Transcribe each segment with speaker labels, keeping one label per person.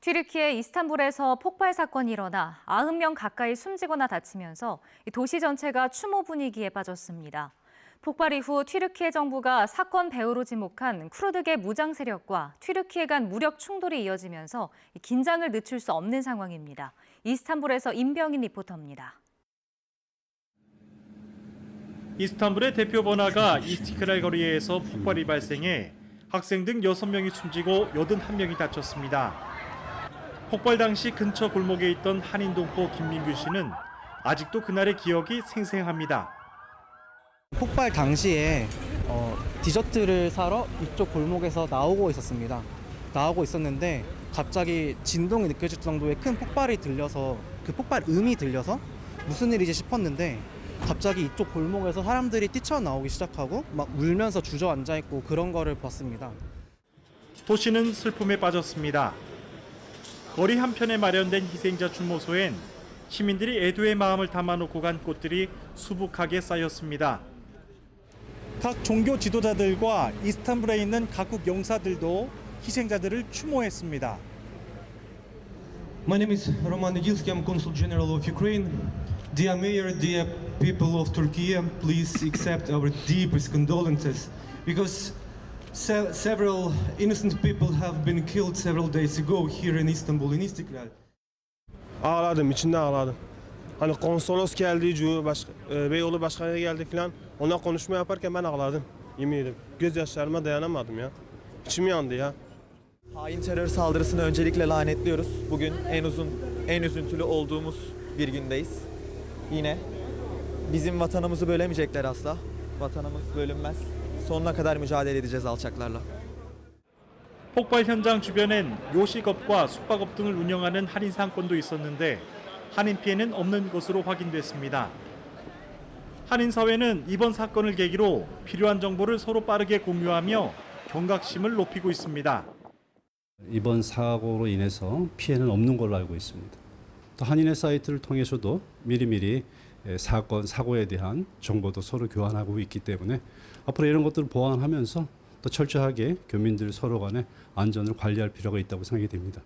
Speaker 1: 튀르키예 이스탄불에서 폭발 사건이 일어나 90명 가까이 숨지거나 다치면서 도시 전체가 추모 분위기에 빠졌습니다. 폭발 이후 튀르키예 정부가 사건 배후로 지목한 쿠르드계 무장 세력과 튀르키예 간 무력 충돌이 이어지면서 긴장을 늦출 수 없는 상황입니다. 이스탄불에서 임병인 리포터입니다.
Speaker 2: 이스탄불의 대표 번화가 이스티클랄 거리에서 폭발이 발생해 학생 등 6명이 숨지고 81명이 다쳤습니다. 폭발 당시 근처 골목에 있던 한인 동포 김민규 씨는 아직도 그날의 기억이 생생합니다.
Speaker 3: 폭발 당시에 디저트를 사러 이쪽 골목에서 나오고 있었습니다. 나오고 있었는데 갑자기 진동이 느껴질 정도의 큰 폭발이 들려서 그 폭발 음이 들려서 무슨 일이지 싶었는데 갑자기 이쪽 골목에서 사람들이 뛰쳐나오기 시작하고 막 울면서 주저앉아 있고 그런 거를 봤습니다.
Speaker 2: 도시는 슬픔에 빠졌습니다. 거리 한편에 마련된 희생자 추모소엔 시민들이 애도의 마음을 담아놓고 간 꽃들이 수북하게 쌓였습니다. 각 종교 지도자들과 이스탄불에 있는 각국 용사들도 희생자들을 추모했습니다.
Speaker 4: My name is Roman Nidilsky. I'm Consul General of Ukraine. Dear Mayor, dear people of Turkey, please accept our deepest condolences because several innocent people have been killed several days ago here in Istanbul, in Istiklal.
Speaker 5: Ağladım, içinde ağladım. Hani konsolos geldi, Beyoğlu başkanı geldi falan. Ona konuşma yaparken ben ağladım. Yemin ederim. Gözyaşlarıma dayanamadım ya. İçim yandı ya.
Speaker 6: Hain terör saldırısını öncelikle lanetliyoruz. Bugün en üzüntülü olduğumuz bir gündeyiz. Yine bizim vatanımızı bölemeyecekler asla. Vatanımız bölünmez. sonuna kadar mücadele edeceğiz alçaklarla.
Speaker 2: 폭발 현장 주변엔 요식업과 숙박업 등을 운영하는 한인 상권도 있었는데 한인 피해는 없는 것으로 확인됐습니다. 한인 사회는 이번 사건을 계기로 필요한 정보를 서로 빠르게 공유하며 경각심을 높이고 있습니다.
Speaker 7: 이번 사고로 인해서 피해는 없는 걸로 알고 있습니다. 또 한인의 사이트를 통해서도 미리미리 사고에 대한 정보도 서로 교환하고 있기 때문에 앞으로 이런 것들을 보완하면서 또 철저하게 교민들 서로 간의 안전을 관리할 필요가 있다고 생각이 됩니다.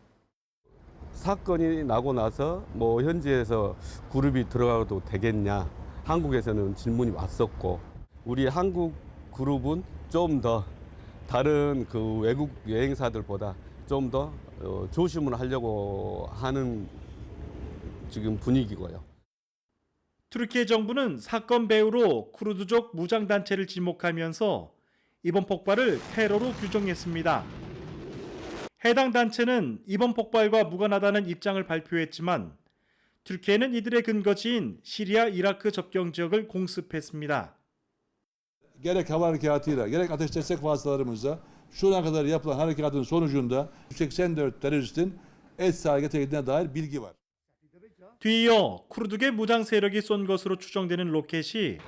Speaker 8: 사건이 나고 나서 현지에서 그룹이 들어가도 되겠냐, 한국에서는 질문이 왔었고, 우리 한국 그룹은 좀 더 다른 그 외국 여행사들보다 좀 더 조심을 하려고 하는 지금 분위기고요.
Speaker 2: 튀르키예 정부는 사건 배후로 쿠르드족 무장단체를 지목하면서 이번 폭발을 테러로 규정했습니다. 해당 단체는 이번 폭발과 무관하다는 입장을 발표했지만 튀르키예는 이들의 근거지인 시리아, 이라크 접경 지역을 공습했습니다.
Speaker 9: Gerek hava harekatıyla, gerek ateş destek vasıtalarımızla şu ana kadar yapılan harekatın sonucunda 184 teröristin etkisiz hale getirildiğine dair bilgi var.
Speaker 2: 뒤이어 쿠르드계 무장 세력이 쏜 것으로 추정되는 로켓이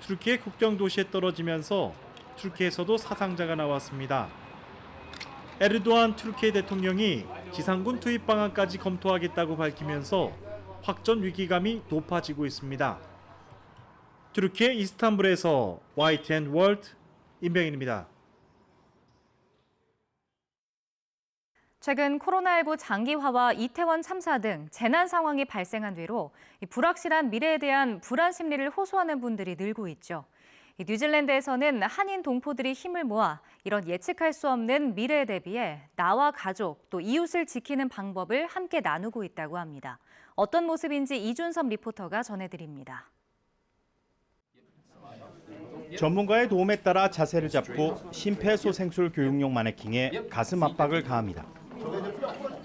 Speaker 2: 튀르키예 국경 도시에 떨어지면서 튀르키예에서도 사상자가 나왔습니다. 에르도안 튀르키예 대통령이 지상군 투입 방안까지 검토하겠다고 밝히면서 확전 위기감이 높아지고 있습니다. 튀르키예 이스탄불에서 YTN 월드 임병인입니다.
Speaker 1: 최근 코로나19 장기화와 이태원 참사 등 재난 상황이 발생한 뒤로 불확실한 미래에 대한 불안 심리를 호소하는 분들이 늘고 있죠. 뉴질랜드에서는 한인 동포들이 힘을 모아 이런 예측할 수 없는 미래에 대비해 나와 가족 또 이웃을 지키는 방법을 함께 나누고 있다고 합니다. 어떤 모습인지 이준섭 리포터가 전해드립니다.
Speaker 10: 전문가의 도움에 따라 자세를 잡고 심폐소생술 교육용 마네킹에 가슴 압박을 가합니다.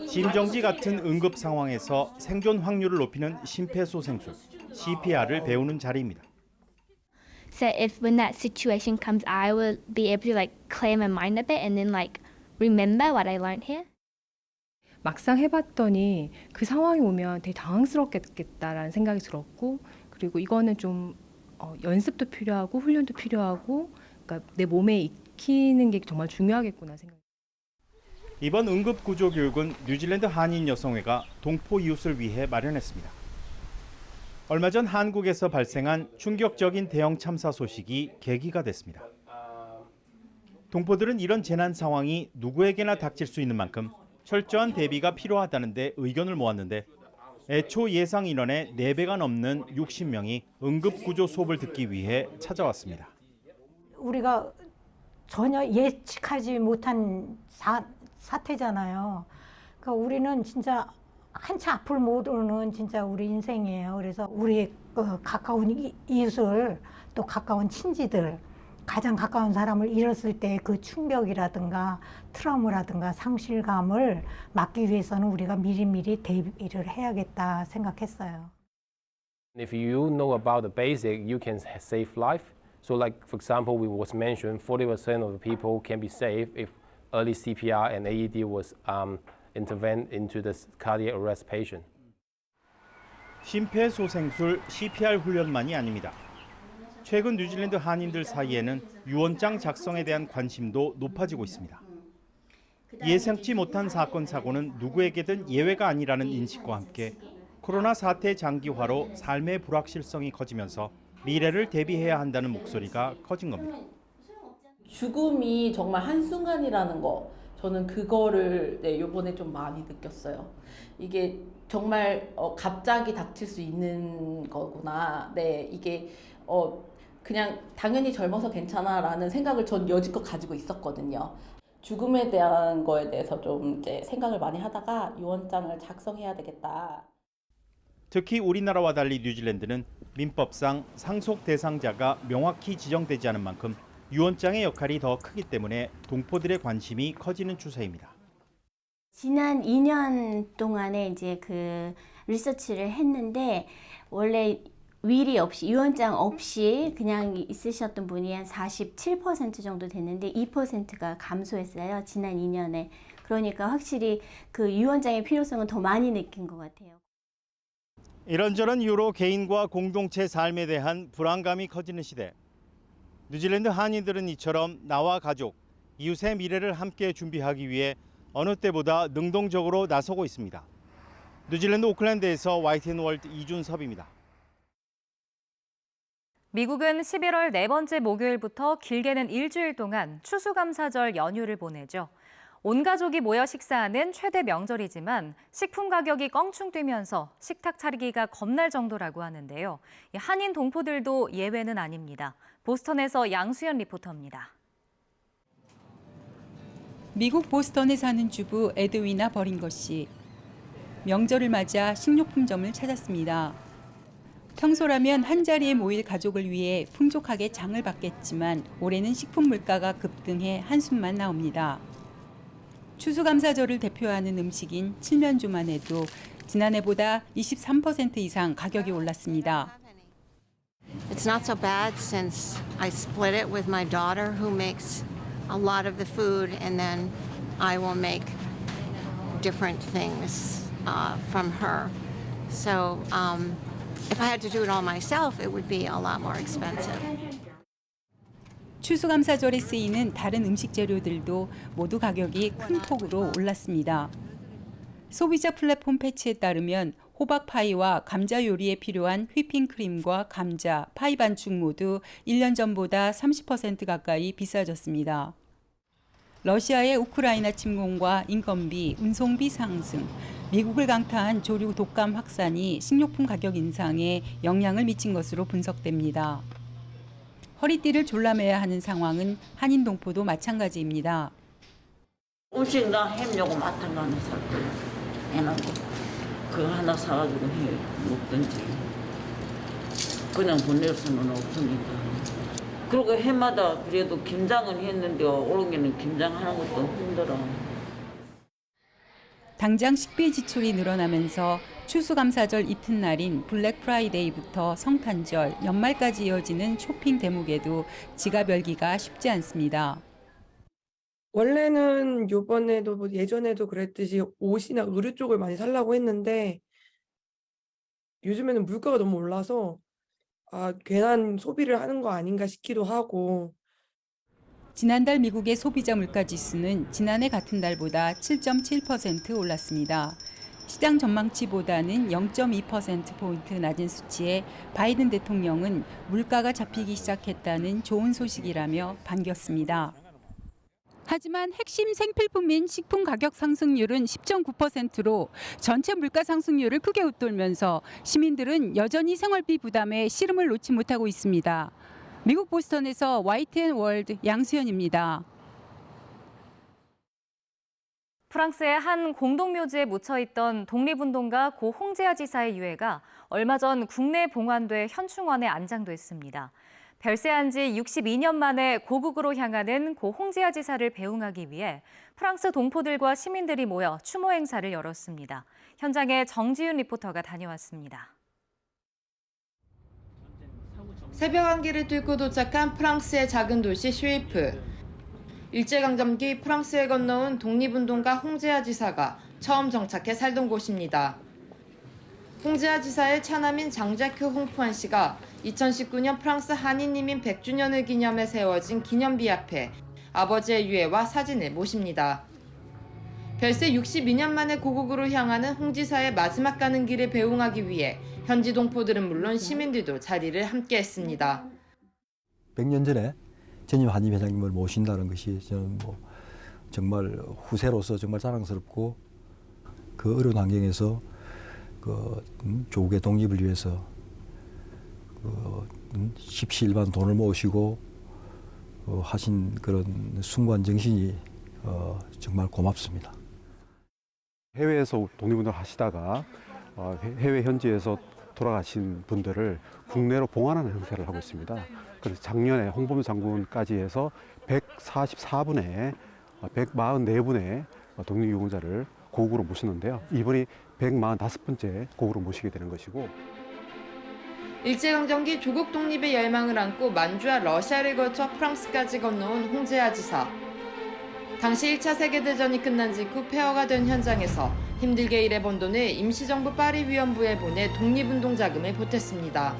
Speaker 10: 심정지 같은 응급 상황에서 생존 확률을 높이는 심폐소생술, CPR을 배우는 자리입니다.
Speaker 11: So if when that situation comes, I will be able to clear my mind a bit and then remember what I learned here.
Speaker 12: 막상 해봤더니 그 상황이 오면 되게 당황스럽겠다라는 생각이 들었고, 그리고 이거는 좀 연습도 필요하고 훈련도 필요하고, 그러니까 내 몸에 익히는 게 정말 중요하겠구나 생각.
Speaker 10: 이번 응급구조교육은 뉴질랜드 한인 여성회가 동포 이웃을 위해 마련했습니다. 얼마 전 한국에서 발생한 충격적인 대형 참사 소식이 계기가 됐습니다. 동포들은 이런 재난 상황이 누구에게나 닥칠 수 있는 만큼 철저한 대비가 필요하다는데 의견을 모았는데 애초 예상 인원의 4배가 넘는 60명이 응급구조 수업을 듣기 위해 찾아왔습니다.
Speaker 13: 우리가 전혀 예측하지 못한 사태잖아요. 그러니까 우리는 진짜 한치 앞을 모르는 진짜 우리 인생이에요. 그래서 우리 가까운 이웃을 또 가까운 친지들, 가장 가까운 사람을 잃었을 때 그 충격이라든가 트라우마라든가 상실감을 막기 위해서는 우리가 미리미리 대비를 해야겠다 생각했어요.
Speaker 14: If you know about the basic, you can save life. So like, for example, we was mentioned 40% of the people can be saved if early CPR and AED was intervened into the cardiac arrest patient.
Speaker 10: 심폐소생술 CPR 훈련만이 아닙니다. 최근 뉴질랜드 한인들 사이에는 유언장 작성에 대한 관심도 높아지고 있습니다. 예상치 못한 사건 사고는 누구에게든 예외가 아니라는 인식과 함께 코로나 사태 장기화로 삶의 불확실성이 커지면서 미래를 대비해야 한다는 목소리가 커진 겁니다.
Speaker 15: 죽음이 정말 한순간이라는 거, 저는 그거를 이번에 좀 많이 느꼈어요. 이게 정말 갑자기 닥칠 수 있는 거구나. 이게 그냥 당연히 젊어서 괜찮아라는 생각을 전 여지껏 가지고 있었거든요. 죽음에 대한 거에 대해서 좀 이제 생각을 많이 하다가 유언장을 작성해야 되겠다.
Speaker 10: 특히 우리나라와 달리 뉴질랜드는 민법상 상속 대상자가 명확히 지정되지 않은 만큼 유언장의 역할이 더 크기 때문에 동포들의 관심이 커지는 추세입니다.
Speaker 16: 지난 2년 동안에 이제 그 리서치를 했는데 원래 윌이 없이 유언장 없이 그냥 있으셨던 분이 한 47% 정도 됐는데 2%가 감소했어요. 지난 2년에. 그러니까 확실히 그 유언장의 필요성은 더 많이 느낀 것 같아요.
Speaker 10: 이런저런 이유로 개인과 공동체 삶에 대한 불안감이 커지는 시대. 뉴질랜드 한인들은 이처럼 나와 가족, 이웃의 미래를 함께 준비하기 위해 어느 때보다 능동적으로 나서고 있습니다. 뉴질랜드 오클랜드에서 YTN월드 이준섭입니다.
Speaker 1: 미국은 11월 네 번째 목요일부터 길게는 일주일 동안 추수감사절 연휴를 보내죠. 온 가족이 모여 식사하는 최대 명절이지만 식품 가격이 껑충 뛰면서 식탁 차리기가 겁날 정도라고 하는데요. 한인 동포들도 예외는 아닙니다. 보스턴에서 양수연 리포터입니다.
Speaker 17: 미국 보스턴에 사는 주부 에드위나 버링거 씨. 명절을 맞아 식료품점을 찾았습니다. 평소라면 한자리에 모일 가족을 위해 풍족하게 장을 받겠지만 올해는 식품 물가가 급등해 한숨만 나옵니다. 추수감사절을 대표하는 음식인 칠면조만 해도 지난해보다 23% 이상 가격이 올랐습니다.
Speaker 18: It's not so bad since I split it with my daughter who makes a lot of the food and then I will make different things from her. So if I had to do it all myself, it would be a lot more expensive.
Speaker 17: 추수감사절에 쓰이는 다른 음식 재료들도 모두 가격이 큰 폭으로 올랐습니다. 소비자 플랫폼 패치에 따르면 호박 파이와 감자 요리에 필요한 휘핑크림과 감자, 파이 반죽 모두 1년 전보다 30% 가까이 비싸졌습니다. 러시아의 우크라이나 침공과 인건비, 운송비 상승, 미국을 강타한 조류 독감 확산이 식료품 가격 인상에 영향을 미친 것으로 분석됩니다. 허리띠를 졸라매야 하는 상황은 한인 동포도 마찬가지입니다.
Speaker 19: 음식 나 햄 요거 마트를 하나 살 거야. 애나고 그거 하나 사가지고 해 먹든지. 그냥 보낼 수는 없으니까. 그리고 해마다 그래도 김장은 했는데 올해는 김장하는 것도 힘들어.
Speaker 17: 당장 식비 지출이 늘어나면서 추수감사절 이튿날인 블랙 프라이데이부터 성탄절, 연말까지 이어지는 쇼핑 대목에도 지갑 열기가 쉽지 않습니다.
Speaker 20: 원래는 요번에도 뭐 예전에도 그랬듯이 옷이나 의류 쪽을 많이 사려고 했는데 요즘에는 물가가 너무 올라서 괜한 소비를 하는 거 아닌가 싶기도 하고.
Speaker 17: 지난달 미국의 소비자 물가 지수는 지난해 같은 달보다 7.7% 올랐습니다. 시장 전망치보다는 0.2%포인트 낮은 수치에 바이든 대통령은 물가가 잡히기 시작했다는 좋은 소식이라며 반겼습니다. 하지만 핵심 생필품인 식품 가격 상승률은 10.9%로 전체 물가 상승률을 크게 웃돌면서 시민들은 여전히 생활비 부담에 씨름을 놓지 못하고 있습니다. 미국 보스턴에서 YTN 월드 양수연입니다.
Speaker 1: 프랑스의 한 공동묘지에 묻혀있던 독립운동가 고 홍제아 지사의 유해가 얼마 전 국내에 봉환돼 현충원에 안장됐습니다. 별세한 지 62년 만에 고국으로 향하는 고 홍제아 지사를 배웅하기 위해 프랑스 동포들과 시민들이 모여 추모 행사를 열었습니다. 현장에 정지윤 리포터가 다녀왔습니다.
Speaker 21: 새벽 안개를 뚫고 도착한 프랑스의 작은 도시 슈이프. 일제강점기 프랑스에 건너온 독립운동가 홍제아 지사가 처음 정착해 살던 곳입니다. 홍제아 지사의 차남인 장자크 홍푸안 씨가 2019년 프랑스 한인이민 100주년을 기념해 세워진 기념비 앞에 아버지의 유해와 사진을 모십니다. 별세 62년 만에 고국으로 향하는 홍 지사의 마지막 가는 길을 배웅하기 위해 현지 동포들은 물론 시민들도 자리를 함께했습니다.
Speaker 22: 100년 전에 전임 한임 회장님을 모신다는 것이 저는 정말 후세로서 정말 자랑스럽고 그 어려운 환경에서 조국의 독립을 위해서 십시일반 돈을 모으시고 하신 그런 숭고한 정신이 정말 고맙습니다.
Speaker 7: 해외에서 독립운동을 하시다가 해외 현지에서 돌아가신 분들을 국내로 봉환하는 행사를 하고 있습니다. 그래서 작년에 홍범 장군까지 해서 144분의 144분의 독립유공자를 고국으로 모셨는데요. 이번이 145번째 고국으로 모시게 되는 것이고,
Speaker 21: 일제강점기 조국 독립의 열망을 안고 만주와 러시아를 거쳐 프랑스까지 건너온 홍제아 지사. 당시 1차 세계대전이 끝난 직후 폐허가 된 현장에서 힘들게 일해번 돈을 임시정부 파리 위원부에 보내 독립운동 자금을 보탰습니다.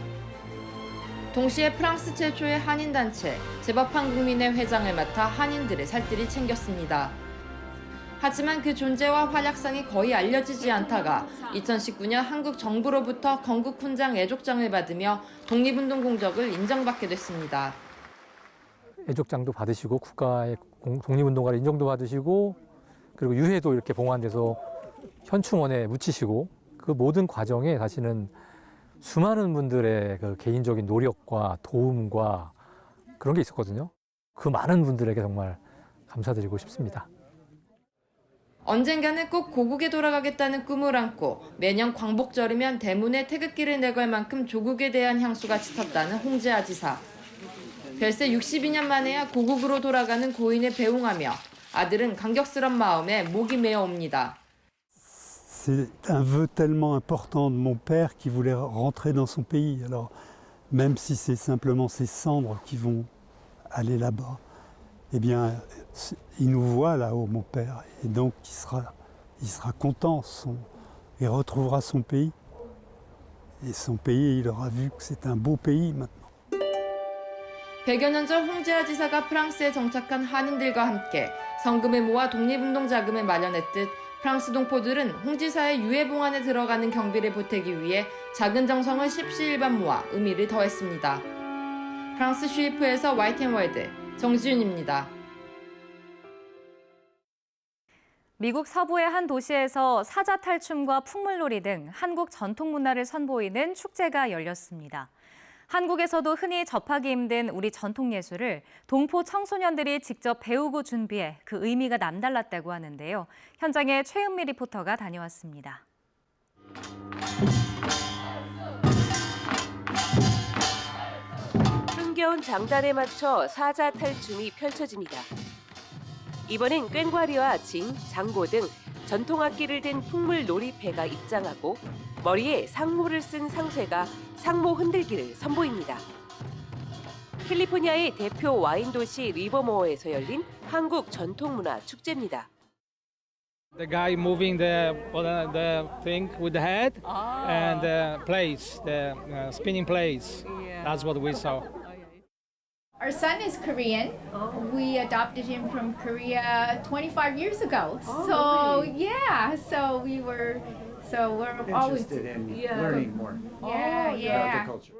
Speaker 21: 동시에 프랑스 최초의 한인단체 제법한국민회 회장을 맡아 한인들의 살뜰히 챙겼습니다. 하지만 그 존재와 활약상이 거의 알려지지 않다가 2019년 한국 정부로부터 건국훈장 애족장을 받으며 독립운동 공적을 인정받게 됐습니다.
Speaker 23: 애족장도 받으시고 국가의 독립운동가를 인정도 받으시고 그리고 유해도 이렇게 봉환돼서 현충원에 묻히시고 그 모든 과정에 사실은 수많은 분들의 그 개인적인 노력과 도움과 그런 게 있었거든요. 그 많은 분들에게 정말 감사드리고 싶습니다.
Speaker 21: 언젠가는 꼭 고국에 돌아가겠다는 꿈을 안고 매년 광복절이면 대문에 태극기를 내걸 만큼 조국에 대한 향수가 짙었다는 홍제아 지사. 별세 62년 만에야 고국으로 돌아가는 고인을 배웅하며 아들은 감격스런 마음에 목이 메어 옵니다.
Speaker 24: C'est un vœu tellement important de mon père qui voulait rentrer dans son pays. Alors, même si c'est simplement ses cendres qui vont aller là-bas, eh bien, il nous voit là-haut, mon père, et donc il sera content, il retrouvera son pays. Et son pays, il aura vu que c'est un beau pays maintenant.
Speaker 21: 100여 년 전 홍제아 지사가 프랑스에 정착한 한인들과 함께 성금을 모아 독립운동 자금을 마련했듯 프랑스 동포들은 홍 지사의 유해 봉환에 들어가는 경비를 보태기 위해 작은 정성을 십시일반 모아 의미를 더했습니다. 프랑스 슈이프에서 YTN 월드 정지윤입니다.
Speaker 1: 미국 서부의 한 도시에서 사자 탈춤과 풍물놀이 등 한국 전통 문화를 선보이는 축제가 열렸습니다. 한국에서도 흔히 접하기 힘든 우리 전통 예술을 동포 청소년들이 직접 배우고 준비해 그 의미가 남달랐다고 하는데요. 현장에 최은미 리포터가 다녀왔습니다.
Speaker 25: 흥겨운 장단에 맞춰 사자 탈춤이 펼쳐집니다. 이번엔 꽹과리와 징, 장고 등 전통 악기를 든 풍물 놀이패가 입장하고 머리에 상모를 쓴 상쇠가 상모 흔들기를 선보입니다. 캘리포니아의 대표 와인 도시 리버모어에서 열린 한국 전통문화 축제입니다.
Speaker 26: The guy moving the thing with the head and plays, the spinning plays. That's what we saw.
Speaker 27: Our son is Korean. We adopted him from Korea 25 years ago. So
Speaker 28: really?
Speaker 27: yeah, we're always
Speaker 28: interested in learning more
Speaker 27: Yeah,
Speaker 28: about
Speaker 27: yeah.
Speaker 28: the culture.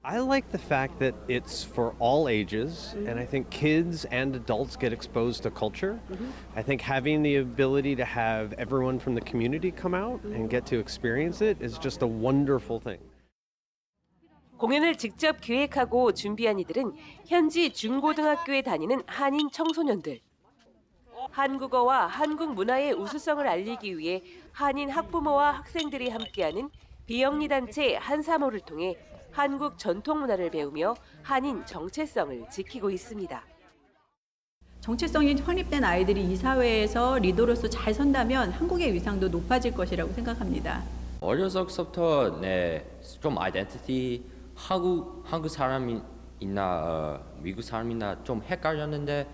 Speaker 2: I like the fact that it's for all ages, and I think kids and adults get exposed to culture. I think having the ability to have everyone from the community come out and get to experience it is just a wonderful thing.
Speaker 25: 공연을 직접 기획하고 준비한 이들은 현지 중고등학교에 다니는 한인 청소년들. 한국어와 한국 문화의 우수성을 알리기 위해 한인 학부모와 학생들이 함께하는 비영리 단체 한사모를 통해 한국 전통 문화를 배우며 한인 정체성을 지키고 있습니다.
Speaker 3: 정체성이 확립된 아이들이 이 사회에서 리더로서 잘 선다면 한국의 위상도 높아질 것이라고 생각합니다.
Speaker 4: 어려서부터 좀 아이덴티티 한국 사람이나 미국 사람이나 좀 헷갈렸는데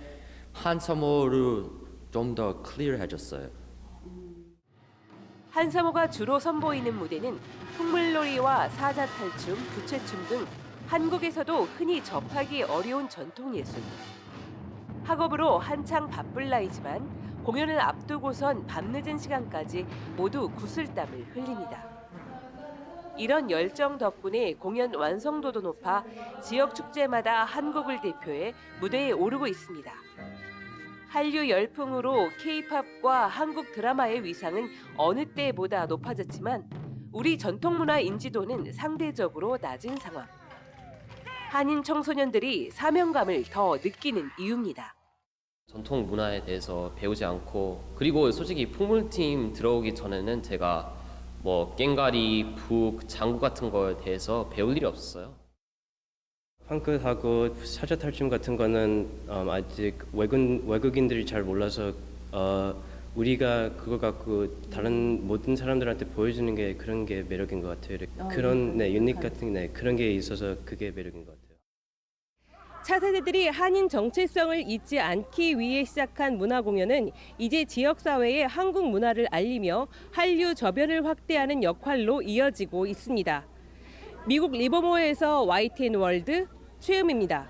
Speaker 4: 한사모를 좀 더 클리어해졌어요.
Speaker 25: 한사모가 주로 선보이는 무대는 풍물놀이와 사자탈춤, 부채춤 등 한국에서도 흔히 접하기 어려운 전통 예술. 학업으로 한창 바쁠 나이지만 공연을 앞두고선 밤늦은 시간까지 모두 구슬땀을 흘립니다. 이런 열정 덕분에 공연 완성도도 높아 지역 축제마다 한국을 대표해 무대에 오르고 있습니다. 한류 열풍으로 K-팝과 한국 드라마의 위상은 어느 때보다 높아졌지만 우리 전통문화 인지도는 상대적으로 낮은 상황. 한인 청소년들이 사명감을 더 느끼는 이유입니다.
Speaker 5: 전통 문화에 대해서 배우지 않고, 그리고 솔직히 풍물팀 들어오기 전에는 제가 뭐 깽가리, 북, 장구 같은 거에 대해서 배울 일이 없었어요.
Speaker 6: 펑크하고 사자탈춤 같은 거는 아직 외국인들이 잘 몰라서 우리가 그거 갖고 다른 모든 사람들한테 보여주는 게 그런 게 매력인 것 같아요. 그런 유닉 같은 그런 게 있어서 그게 매력인 것 같아요.
Speaker 25: 차세대들이 한인 정체성을 잊지 않기 위해 시작한 문화공연은 이제 지역사회에 한국 문화를 알리며 한류 저변을 확대하는 역할로 이어지고 있습니다. 미국 리버모어에서 YTN 월드 최음입니다.